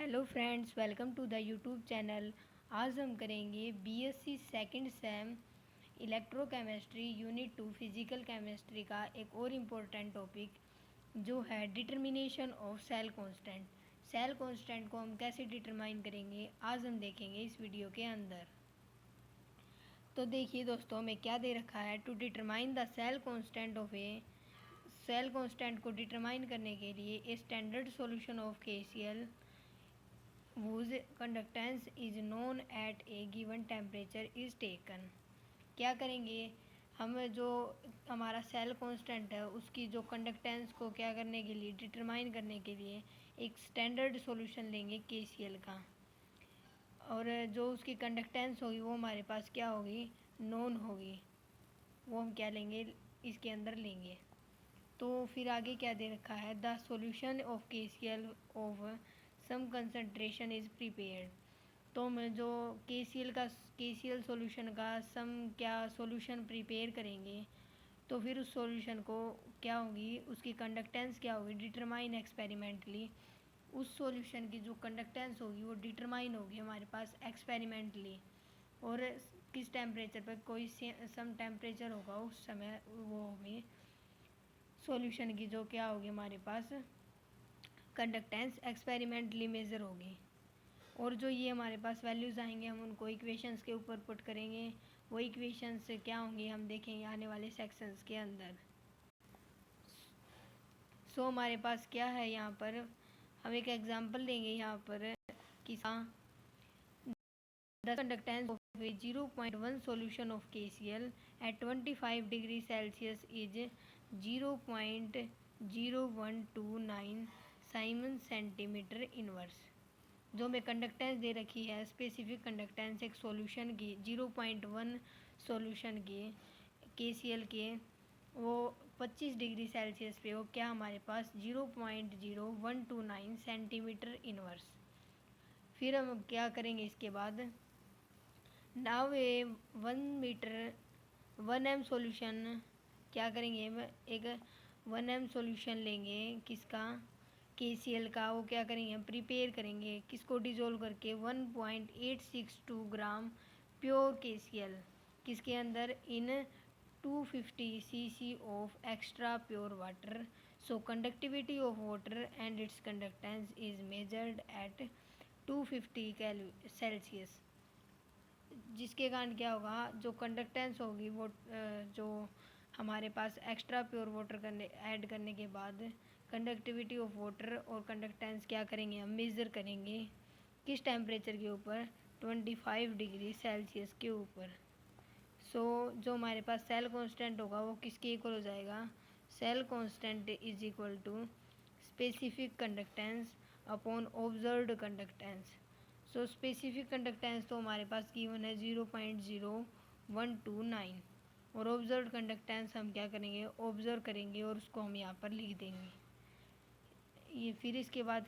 Hello friends, welcome to the YouTube channel. आज हम करेंगे BSc second sem electrochemistry unit 2 physical chemistry का एक और इम्पोर्टेंट टॉपिक जो है determination of cell constant. Cell constant को हम कैसे डिटरमाइन करेंगे आज हम देखेंगे इस वीडियो के अंदर। तो देखिए दोस्तों, हमें क्या दे रखा है। To determine the cell constant of a cell constant को डिटरमाइन करने के लिए a standard solution of KCl whose conductance is known at a given temperature is taken। क्या करेंगे हम, जो हमारा सेल कांस्टेंट है उसकी जो कंडक्टेंस को क्या करने के लिए, डिटरमाइन करने के लिए एक स्टैंडर्ड सॉल्यूशन लेंगे KCl का, और जो उसकी कंडक्टेंस होगी वो हमारे पास क्या होगी, नोन होगी। वो हम क्या लेंगे, इसके अंदर लेंगे। तो फिर आगे क्या दे रखा है, the solution of KCl of some concentration is prepared. तो हम जो KCl सॉल्यूशन का सम क्या सॉल्यूशन प्रिपेयर करेंगे, तो फिर उस सॉल्यूशन को क्या होगी, उसकी कंडक्टेंस क्या होगी, डिटरमाइन एक्सपेरिमेंटली। उस सॉल्यूशन की जो कंडक्टेंस होगी वो डिटरमाइन होगी हमारे पास एक्सपेरिमेंटली, और किस टेम्परेचर पर, कोई सम टेम्परेचर होगा उस समय, वो होगी सॉल्यूशन की जो क्या होगी हमारे पास कंडक्टेंस एक्सपेरिमेंटली मेज़र होगी। और जो ये हमारे पास वैल्यूज़ आएंगे हम उनको इक्वेशंस के ऊपर पुट करेंगे। वो इक्वेशंस क्या होंगी हम देखेंगे आने वाले सेक्शंस के अंदर। सो हमारे पास क्या है यहाँ पर, हम एक एग्जांपल देंगे यहाँ पर कि the conductance of A 0.1 solution of KCl at 25 degree Celsius is 0.0129 Simon centimetre inverse. जो हमें कंडक्टेंस दे रखी है, स्पेसिफिक कंडक्टेंस एक सॉल्यूशन की 0.1 सॉल्यूशन की KCl के, वो 25 डिग्री सेल्सियस पे वो क्या हमारे पास 0.0129 सेंटीमीटर इनवर्स। फिर हम क्या करेंगे इसके बाद, नाउ ए 1 m सॉल्यूशन क्या करेंगे, एक 1 m सॉल्यूशन लेंगे किसका, KCl का। वो क्या करेंगे, हम प्रिपेयर करेंगे किसको, डिज़ोल्व करके 1.862 ग्राम प्योर KCl किसके अंदर, इन 250 cc of extra pure water. So conductivity of water and it's conductance is measured eight 250 Celsius. जिसके कारण क्या होगा, जो कंडक्टेंस होगी वो जो हमारे पास एक्स्ट्रा प्योर वाटर ऐड करने के बाद कंडक्टिविटी ऑफ वाटर और कंडक्टेंस क्या करेंगे, हम मेज़र करेंगे किस टेम्परेचर के ऊपर, 25 डिग्री सेल्सियस के ऊपर। सो जो हमारे पास सेल कांस्टेंट होगा वो किसके इक्वल हो जाएगा, cell constant is equal to specific conductance upon observed conductance. So specific conductance तो हमारे पास गिवन है 0.0129, और ऑब्जर्व कंडक्टेंस हम क्या करेंगे, ऑब्जर्व करेंगे और उसको हम यहाँ पर लिख देंगे। ये फिर इसके बाद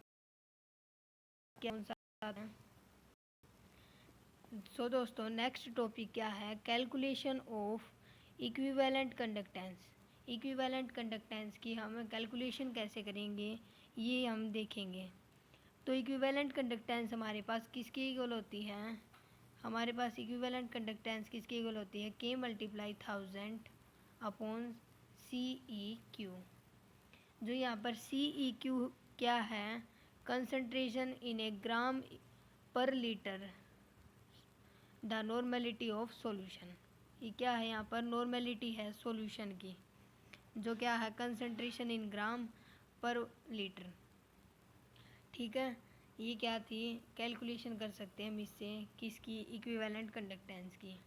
क्या है। सो दोस्तों, नेक्स्ट टॉपिक क्या है, calculation of equivalent conductance. Equivalent conductance की हम कैलकुलेशन कैसे करेंगे ये हम देखेंगे। तो इक्विवेलेंट कंडक्टेंस हमारे पास किसकी इक्वल होती है, हमारे पास इक्विवेलेंट कंडक्टेंस किसकी इक्वल होती है, K × 1000 अपॉन CEQ। जो यहाँ पर CEQ क्या है, कंसंट्रेशन इन ए ग्राम पर litre the normality of solution. ये क्या है, यहाँ पर नॉर्मेलिटी है सॉल्यूशन की, जो क्या है कंसंट्रेशन इन ग्राम पर लीटर। ठीक है, ये क्या थी, कैलकुलेशन कर सकते हैं हम इससे किसकी, इक्विवेलेंट कंडक्टेंस की।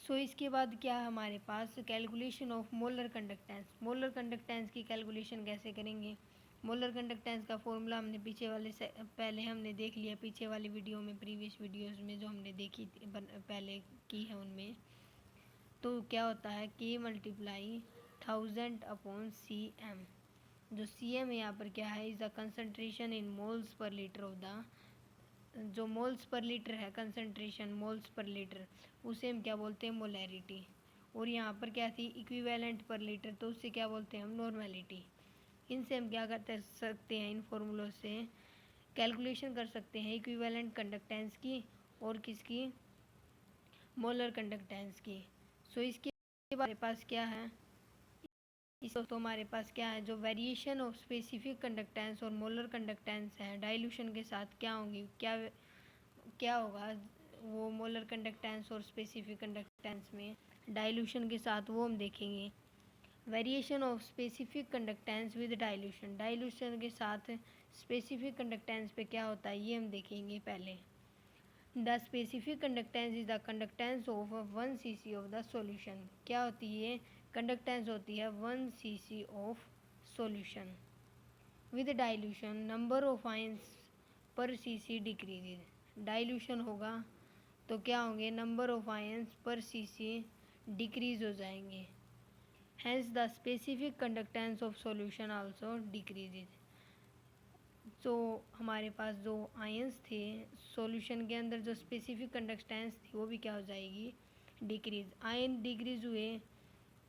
सो इसके बाद क्या है हमारे पास, calculation of molar conductance. Molar conductance की कैलकुलेशन कैसे करेंगे, मोलर कंडक्टेंस का फॉर्मूला हमने पीछे वाले से पहले हमने देख लिया, पीछे वाली वीडियो में, प्रीवियस वीडियोस में जो हमने देखी पहले की है उनमें। तो क्या होता है, K × 1000 अपॉन CM। जो CM यहाँ पर क्या है, is the concentration in moles per litre of the, जो मोल्स पर लीटर है कंसंट्रेशन मोल्स पर लीटर, उसे हम क्या बोलते हैं, मोलैरिटी। और यहाँ पर क्या थी, इक्विवेलेंट पर लीटर, तो उससे क्या बोलते हैं हम, नॉर्मेलिटी। इनसे हम क्या करते सकते हैं, इन फॉर्मूलों से कैलकुलेशन कर सकते हैं इक्विवेलेंट कंडक्टेंस की और किसकी, मोलर कंडक्टेंस की। सो इसके हमारे पास क्या है, इस तो हमारे पास क्या है, जो वेरिएशन ऑफ स्पेसिफिक कंडक्टेंस और मोलर कंडक्टेंस है डाइल्यूशन के साथ क्या होंगी, क्या होगा वो मोलर कंडक्टेंस और स्पेसिफिक कंडक्टेंस में डाइल्यूशन के साथ, वो हम देखेंगे। Variation of specific conductance with dilution, dilution के साथ स्पेसिफिक कंडक्टेंस पे क्या होता है ये हम देखेंगे पहले। The specific conductance is the conductance of 1 cc of the solution, क्या होती है, कंडक्टेंस होती है 1 cc of solution. With dilution number of ions per cc decreases, dilution होगा तो क्या होंगे, number of ions per cc decrease हो जाएंगे। Hence the specific conductance of solution also decreases, तो हमारे पास जो आयंस थे सॉल्यूशन के अंदर, जो स्पेसिफिक कंडक्टेंस थी वो भी क्या हो जाएगी, डिक्रीज। आयन डिक्रीज हुए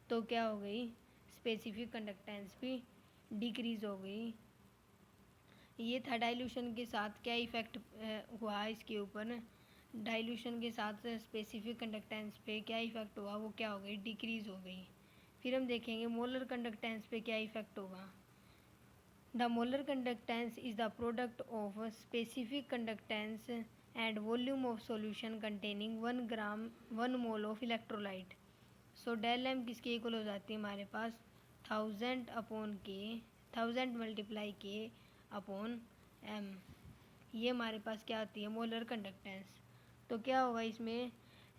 तो क्या हो गई, स्पेसिफिक कंडक्टेंस भी डिक्रीज हो गई। ये था डाइल्यूशन के साथ क्या इफ़ेक्ट हुआ इसके ऊपर, डाइल्यूशन के साथ स्पेसिफिक कंडक्टेंस पे क्या इफ़ेक्ट हुआ, वो क्या हो गई, डिक्रीज हो गई। फिर हम देखेंगे मोलर कंडक्टेंस पे क्या इफ़ेक्ट होगा। The molar conductance is the product of specific conductance and volume of solution containing 1 gram 1 mole of electrolyte. So del M किसके इक्वल हो जाती है हमारे पास, 1000 अपॉन के, 1000 मल्टीप्लाई के अपॉन एम, ये हमारे पास क्या आती है, मोलर कंडक्टेंस। तो क्या होगा इसमें,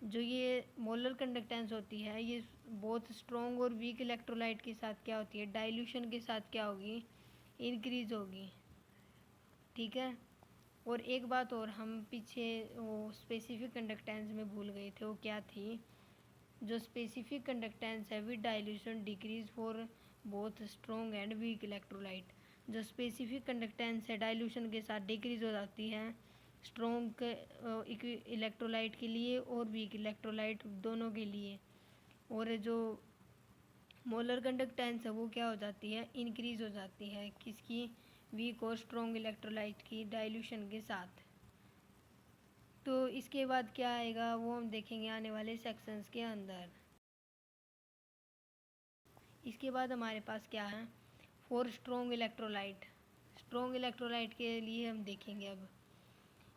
जो ये मोलर कंडक्टेंस होती है ये बहुत स्ट्रॉन्ग और वीक इलेक्ट्रोलाइट के साथ क्या होती है, डाइल्यूशन के साथ क्या होगी, इंक्रीज होगी। ठीक है, और एक बात और हम पीछे वो स्पेसिफिक कंडक्टेंस में भूल गए थे, वो क्या थी, जो स्पेसिफिक कंडक्टेंस है with dilution decrease for both strong and weak electrolyte, जो स्पेसिफिक कंडक्टेंस है डाइल्यूशन के साथ डिक्रीज हो जाती है स्ट्रॉन्ग इलेक्ट्रोलाइट के लिए और वीक इलेक्ट्रोलाइट दोनों के लिए, और जो मोलर कंडक्टेंस है वो क्या हो जाती है, इंक्रीज हो जाती है किसकी, वीक और स्ट्रॉन्ग इलेक्ट्रोलाइट की डाइल्यूशन के साथ। तो इसके बाद क्या आएगा वो हम देखेंगे आने वाले सेक्शंस के अंदर। इसके बाद हमारे पास क्या है, for strong electrolyte, strong electrolyte के लिए हम देखेंगे अब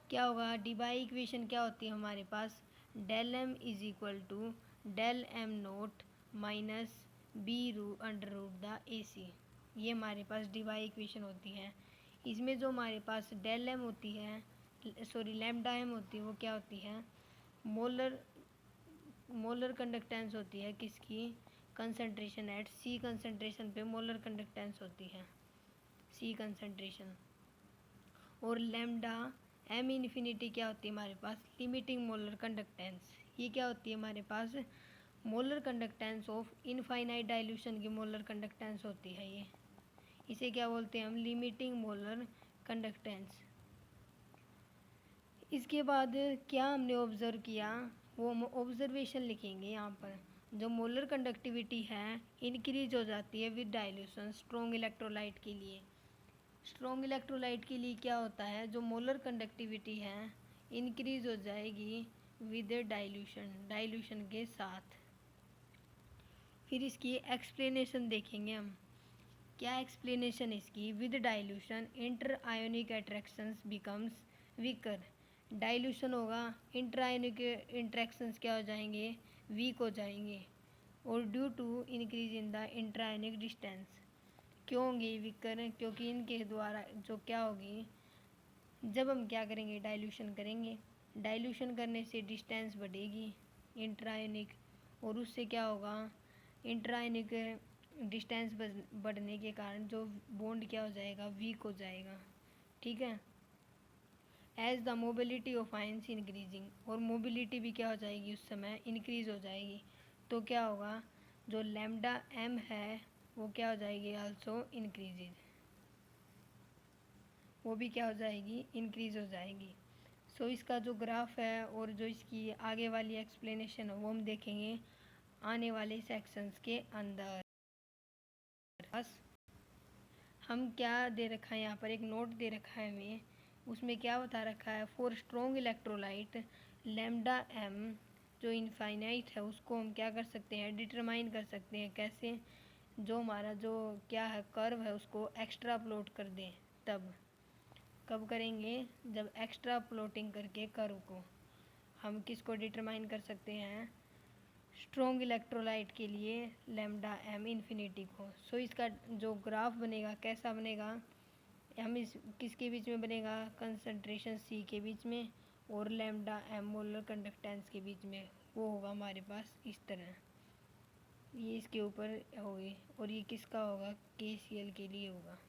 क्या होगा। डीबाई इक्वेशन क्या होती है हमारे पास, del M is equal to del M naught minus B under root the A C, ये हमारे पास डीबाई इक्वेशन होती है। इसमें जो हमारे पास डेल एम होती है, सॉरी लैम्डा एम होती है, वो क्या होती है, मोलर कंडक्टेंस होती है किसकी, कंसंट्रेशन एट सी कंसंट्रेशन पे मोलर कंडक्टेंस होती है, सी कंसंट्रेशन। और लैम्डा एम इन्फिनिटी क्या होती है हमारे पास, लिमिटिंग मोलर कंडक्टेंस, ये क्या होती है हमारे पास, molar conductance of infinite dilution की मोलर कंडक्टेंस होती है ये, इसे क्या बोलते हैं हम, लिमिटिंग मोलर कंडक्टेंस। इसके बाद क्या हमने ऑब्ज़र्व किया वो हम ऑब्जर्वेशन लिखेंगे यहाँ पर। जो मोलर कंडक्टिविटी है इंक्रीज हो जाती है विद डाइल्यूशन स्ट्रॉन्ग इलेक्ट्रोलाइट के लिए, स्ट्रॉन्ग इलेक्ट्रोलाइट के लिए क्या होता है, जो मोलर कंडक्टिविटी है इंक्रीज हो जाएगी विद डाइल्यूशन, डाइल्यूशन के साथ। फिर इसकी एक्सप्लेनेशन देखेंगे हम, क्या एक्सप्लेनेशन इसकी, with dilution inter ionic attractions becomes weaker, dilution होगा इंटर आयोनिक इंट्रैक्शंस क्या हो जाएंगे, वीक हो जाएंगे। और due to increase in the inter ionic distance, क्यों होंगे वीकर, क्योंकि इनके द्वारा जो क्या होगी, जब हम क्या करेंगे डाइल्यूशन करेंगे, डाइल्यूशन करने से डिस्टेंस बढ़ेगी इंट्रायनिक, और उससे क्या होगा, इंट्रायनिक डिस्टेंस बढ़ने के कारण जो बॉन्ड क्या हो जाएगा, वीक हो जाएगा। ठीक है, as the mobility of ions increasing, और मोबिलिटी भी क्या हो जाएगी उस समय, इंक्रीज हो जाएगी। तो क्या होगा, जो लैम्डा एम है वो क्या हो जाएगी, आल्सो इंक्रीजेज, वो भी क्या हो जाएगी, इंक्रीज हो जाएगी। सो इसका जो ग्राफ है और जो इसकी आगे वाली एक्सप्लेनेशन है वो हम देखेंगे आने वाले सेक्शंस के अंदर। बस हम क्या दे रखा है यहाँ पर, एक नोट दे रखा है हमें उसमें क्या बता रखा है, for strong electrolyte lambda M जो इनफाइनाइट है उसको हम क्या कर सकते हैं, डिटरमाइन कर सकते हैं। कैसे, जो हमारा जो क्या है कर्व है उसको एक्स्ट्रा प्लॉट कर दें। तब कब करेंगे, जब एक्स्ट्रा प्लॉटिंग करके कर्व को हम किसको डिटरमाइन कर सकते हैं, स्ट्रॉन्ग इलेक्ट्रोलाइट के लिए लैम्डा एम इन्फिनिटी को। सो इसका जो ग्राफ बनेगा कैसा बनेगा, हम इस किसके बीच में बनेगा, कंसंट्रेशन सी के बीच में और लैम्डा एम मोलर कंडक्टेंस के बीच में। वो होगा हमारे पास इस तरह, ये इसके ऊपर होगी और ये किसका होगा, KCl के लिए होगा।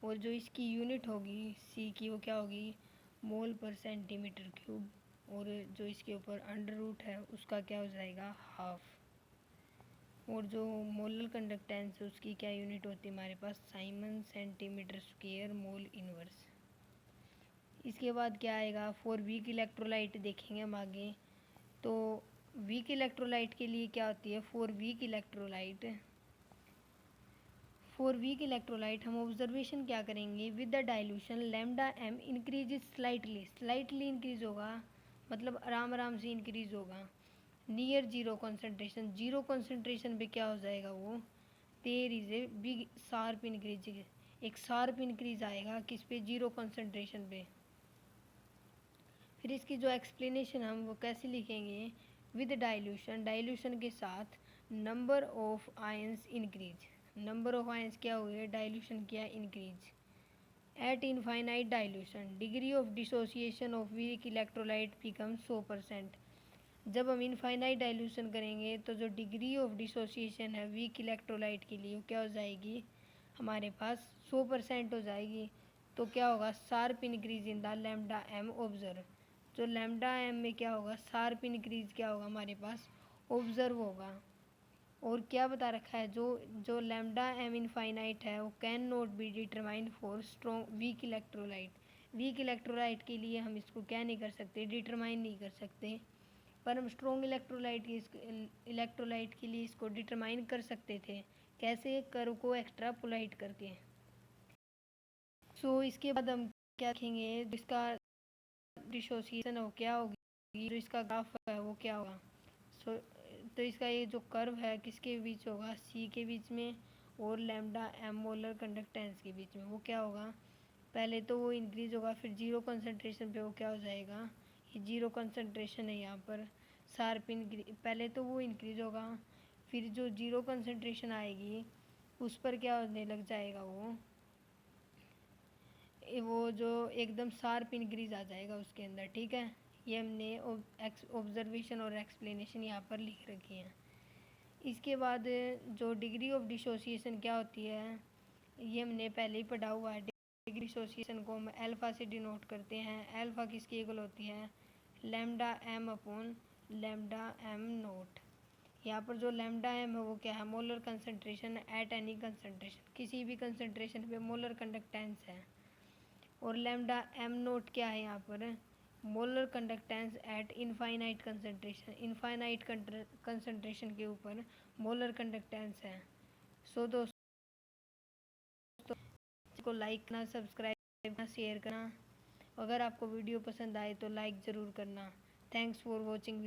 और जो इसकी यूनिट होगी सी की वो क्या होगी, मोल पर सेंटीमीटर क्यूब। और जो इसके ऊपर अंडर रूट है उसका क्या हो जाएगा, हाफ। और जो मोलर कंडक्टेंस है उसकी क्या यूनिट होती है हमारे पास, siemens centimetre square mole inverse. इसके बाद क्या आएगा, फॉर वीक इलेक्ट्रोलाइट देखेंगे हम आगे। तो वीक इलेक्ट्रोलाइट के लिए क्या होती है, फॉर वीक इलेक्ट्रोलाइट हम ऑब्जर्वेशन क्या करेंगे, with the dilution lambda M increase slightly increase होगा, मतलब आराम आराम से इंक्रीज होगा। नियर जीरो कॉन्सेंट्रेशन पे क्या हो जाएगा वो, there is a big sharp increase, एक शार्प इंक्रीज आएगा किस पे, जीरो कॉन्सेंट्रेशन पे। फिर इसकी जो एक्सप्लेनेशन हम वो कैसे लिखेंगे, विद डाइल्यूशन के साथ number of ions increase, number of ions क्या हुए, डाइल्यूशन किया increase. Eight infinite dilution degree of dissociation of weak electrolyte become 100%। जब हम इनफाइनाइट डाइल्यूशन करेंगे तो जो डिग्री ऑफ डिसोसिएशन है वीक इलेक्ट्रोलाइट के लिए वो क्या हो जाएगी, हमारे पास 100% हो जाएगी। तो क्या होगा, sharp increase in the lambda M observe. जो लैम्डा एम में क्या होगा, शार्प इंक्रीज क्या होगा हमारे पास, ऑब्जर्व होगा। और क्या बता रखा है, जो जो लैम्डा एम इनफाइनाइट है वो can not be determined for strong weak electrolyte. Weak electrolyte के लिए हम इसको क्या नहीं कर सकते, डिटरमाइन नहीं कर सकते। पर हम स्ट्रॉन्ग इलेक्ट्रोलाइट के लिए इसको डिटरमाइन कर सकते थे। कैसे, कर्व को एक्स्ट्रापोलाइट करके। सो इसके बाद हम क्या रखेंगे, जिसका डिसोसिएशन हो क्या होगी, जो इसका ग्राफ है वो क्या होगा। सो तो इसका ये जो कर्व है किसके बीच होगा, सी के बीच में और लैम्डा एम मोलर कंडक्टेंस के बीच में। वो क्या होगा, पहले तो वो इंक्रीज होगा फिर जीरो कंसंट्रेशन पे वो क्या हो जाएगा, ये जीरो कंसंट्रेशन है यहाँ पर, शार्प इंक्रीज, पहले तो वो इंक्रीज होगा फिर जो जीरो कंसंट्रेशन आएगी उस पर क्या होने लग जाएगा, वो जो एकदम शार्प इंक्रीज आ जाएगा उसके अंदर। ठीक है, ये हमने ऑब्जर्वेशन और एक्सप्लेनेशन यहाँ पर लिख रखी है। इसके बाद जो डिग्री ऑफ डिसोसिएशन क्या होती है, ये हमने पहले ही पढ़ा हुआ है। डिग्री डिसोसिएशन को हम अल्फ़ा से डिनोट करते हैं। अल्फ़ा किसकी इक्वल होती है, lambda M upon lambda M naught. यहाँ पर जो लैम्डा एम है वो क्या है, molar concentration at any concentration, किसी भी कंसंट्रेशन पे मोलर कंडक्टेंस है। और लैम्डा एम नोट क्या है यहाँ पर, molar conductance eight infinite concentration, infinite concentration के ऊपर मोलर कंडक्टेंस है। सो दोस्तों को लाइक करना, सब्सक्राइब करना, शेयर करना। अगर आपको वीडियो पसंद आए तो लाइक ज़रूर करना। Thanks for watching.